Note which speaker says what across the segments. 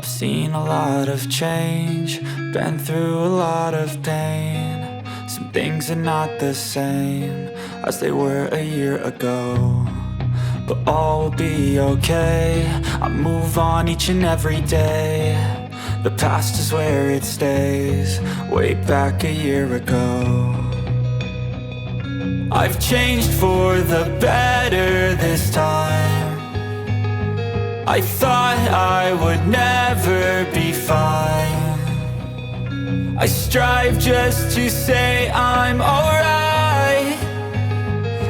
Speaker 1: I've seen a lot of change, been through a lot of pain. Some things are not the same as they were a year ago, but all will be okay. I move on each and every day. The past is where it stays, way back a year ago. I've changed for the better this time. I thought I would never be fine. I strive just to say I'm alright,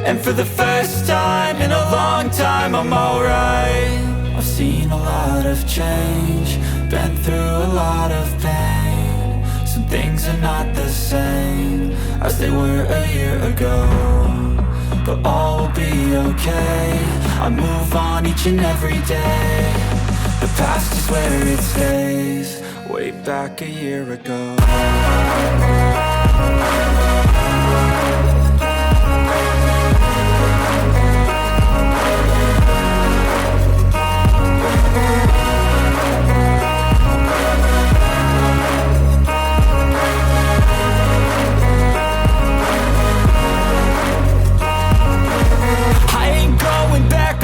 Speaker 1: and for the first time in a long time I'm alright. I've seen a lot of change, been through a lot of pain. Some things are not the same as they were a year ago, but all will be okay. I move on each and every day. The past is where it stays, way back a year ago.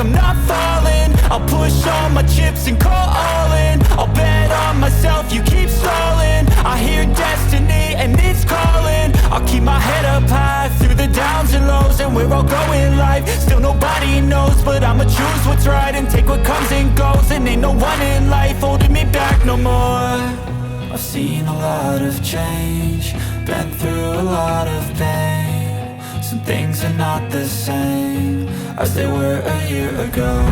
Speaker 1: I'm not falling, I'll push all my chips and call all in. I'll bet on myself, you keep stalling. I hear destiny and it's calling. I'll keep my head up high through the downs and lows, and we're all going live. Still nobody knows, but I'ma choose what's right and take what comes and goes. And ain't no one in life holding me back no more. I've seen a lot of change, been through a lot of pain. Some things are not the same as they were a year ago,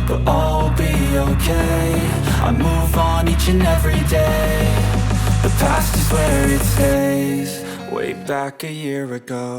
Speaker 1: but all will be okay. I move on each and every day. The past is where it stays, way back a year ago.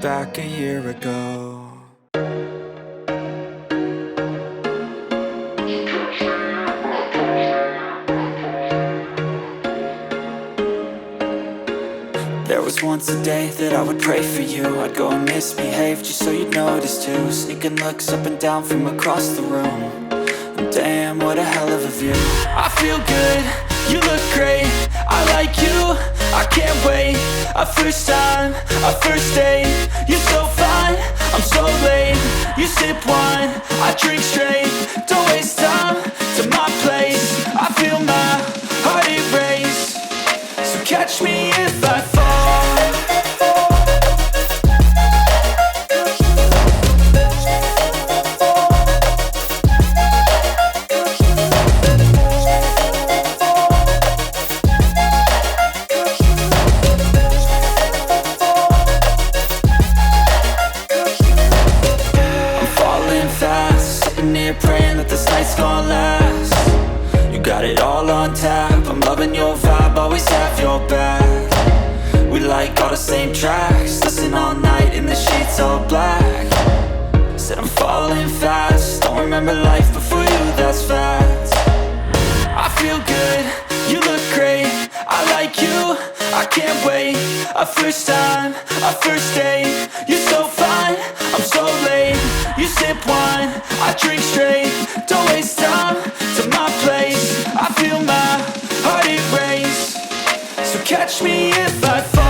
Speaker 1: Back a year ago. There was once a day that I would pray for you. I'd go and misbehave just so you'd notice too. Sneaking looks up and down from across the room. And damn, what a hell of a view. I feel good, you look great, I like you, I can't wait. A first time, a first date. You're so fine, I'm so late. You sip wine, I drink straight. Don't waste time to my place. I feel my heart erase. So catch me if I fall. Praying that this night's gonna last. You got it all on tap, I'm loving your vibe, always have your back. We like all the same tracks, listen all night in the sheets all black. Said I'm falling fast, don't remember life before you, that's fact. I feel good, you look great, I like you, I can't wait. A first time, a first date. You're so fine, I'm so late. You sip wine, I drink straight. Don't waste time to my place. I feel my heart erase. So catch me if I fall.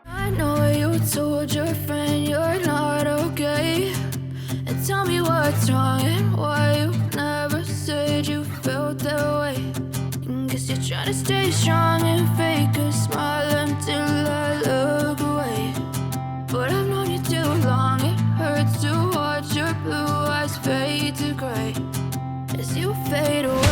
Speaker 2: I know you told your friend you're not okay. okay? And tell me what's wrong and why you never said you felt that way. Guess you're trying to stay strong and fake a smile until I look away. But I've known you too long, it hurts to watch your blue eyes fade to gray as you fade away.